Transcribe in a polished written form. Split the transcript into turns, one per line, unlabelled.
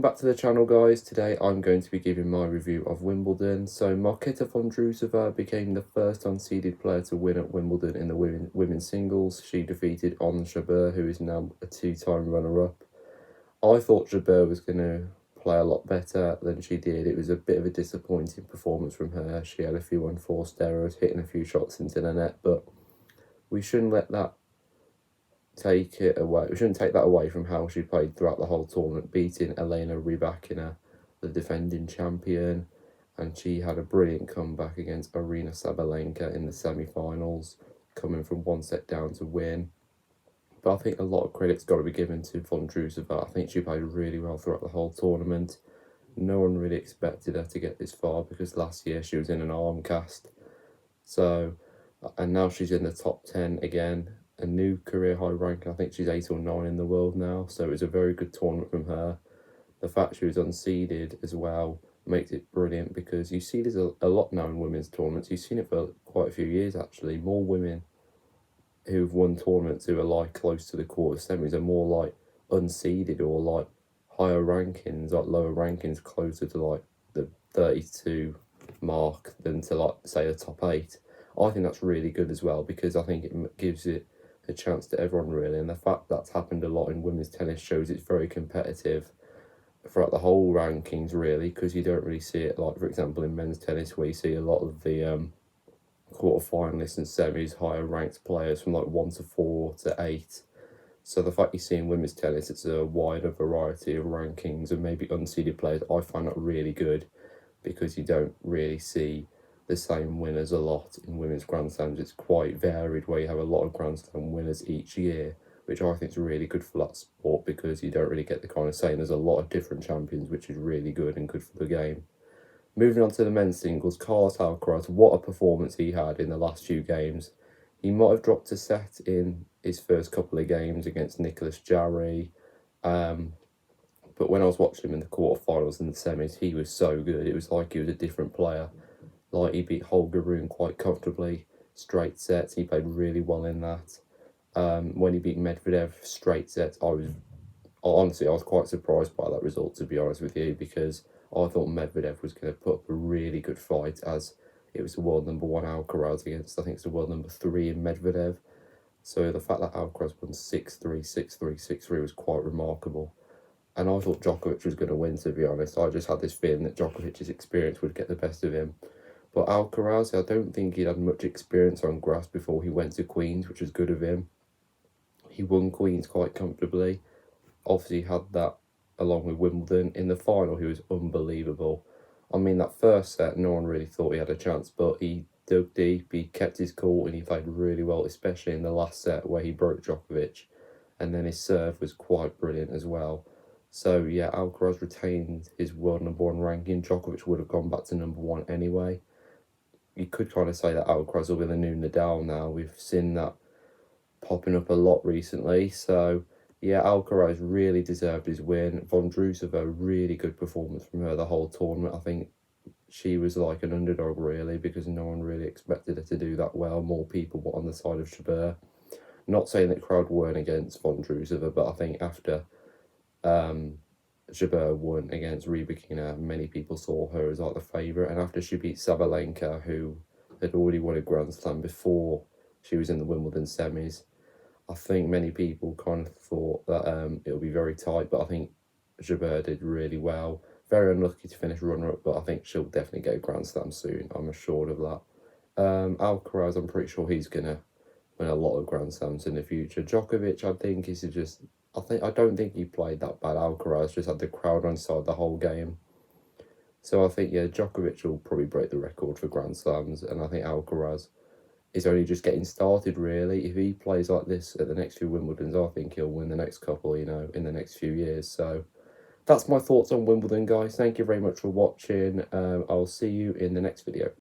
back to the channel, guys. Today I'm going to be giving my review of Wimbledon. So Marketa Vondrousova became the first unseeded player to win at Wimbledon in the women's singles. She defeated Ons Jabeur, who is now a two-time runner-up. I thought Jabeur was going to play a lot better than she did. It was a bit of a disappointing performance from her. She had a few unforced errors, hitting a few shots into the net, but we shouldn't let that take it away. We shouldn't take that away from how she played throughout the whole tournament, beating Elena Rybakina, the defending champion, and she had a brilliant comeback against Aryna Sabalenka in the semi-finals, coming from one set down to win. But I think a lot of credit's got to be given to Vondrousova. I think she played really well throughout the whole tournament. No one really expected her to get this far because last year she was in an arm cast. So, and now she's in the top 10 again. A new career high rank. I think she's 8 or 9 in the world now, so it was a very good tournament from her. The fact she was unseeded as well makes it brilliant, because you see this a lot now in women's tournaments. You've seen it for quite a few years actually. More women who've won tournaments who are like close to the quarter semis are more like unseeded or like higher rankings, like lower rankings, closer to like the 32 mark than to like say the top 8. I think that's really good as well, because I think it gives it a chance to everyone really, and the fact that's happened a lot in women's tennis shows it's very competitive throughout the whole rankings really, because you don't really see it like, for example, in men's tennis, where you see a lot of the quarterfinalists and semis higher ranked players from like 1 to 4 to 8. So the fact you see in women's tennis, it's a wider variety of rankings and maybe unseeded players. I find that really good, because you don't really see the same winners a lot in women's Grand Slams. It's quite varied, where you have a lot of Grand Slam winners each year, which I think is really good for that sport, because you don't really get the kind of saying. There's a lot of different champions, which is really good and good for the game. Moving on to the men's singles, Carlos Alcaraz, what a performance he had in the last few games. He might have dropped a set in his first couple of games against Nicolas Jarry, but when I was watching him in the quarterfinals and the semis, he was so good. It was like he was a different player. Like, he beat Holger Rune quite comfortably, straight sets. He played really well in that. When he beat Medvedev straight sets, I was quite surprised by that result, to be honest with you, because I thought Medvedev was going to put up a really good fight, as it was the world number 1 Alcaraz against, I think it's the world number 3 in Medvedev. So the fact that Alcaraz won 6-3, 6-3, 6-3 was quite remarkable. And I thought Djokovic was going to win, to be honest. I just had this feeling that Djokovic's experience would get the best of him. But Alcaraz, I don't think he'd had much experience on grass before he went to Queens, which was good of him. He won Queens quite comfortably. Obviously had that along with Wimbledon. In the final, he was unbelievable. I mean, that first set, no one really thought he had a chance, but he dug deep, he kept his cool, and he played really well, especially in the last set where he broke Djokovic. And then his serve was quite brilliant as well. So yeah, Alcaraz retained his world number 1 ranking. Djokovic would have gone back to number 1 anyway. You could kind of say that Alcaraz will be the new Nadal now. We've seen that popping up a lot recently. So yeah, Alcaraz really deserved his win. Vondrousova, really good performance from her the whole tournament. I think she was like an underdog really, because no one really expected her to do that well. More people were on the side of Jabeur. Not saying that crowd weren't against Vondrousova, but I think after Jabeur won against Rybakina, many people saw her as like the favourite, and after she beat Sabalenka, who had already won a Grand Slam before she was in the Wimbledon semis, I think many people kind of thought that it would be very tight, but I think Jabeur did really well. Very unlucky to finish runner-up, but I think she'll definitely get a Grand Slam soon, I'm assured of that. Alcaraz, I'm pretty sure he's going to win a lot of Grand Slams in the future. Djokovic, I think, is just... I don't think he played that bad. Alcaraz just had the crowd on side the whole game. So I think, yeah, Djokovic will probably break the record for Grand Slams, and I think Alcaraz is only just getting started, really. If he plays like this at the next few Wimbledons, I think he'll win the next couple, you know, in the next few years. So that's my thoughts on Wimbledon, guys. Thank you very much for watching. I'll see you in the next video.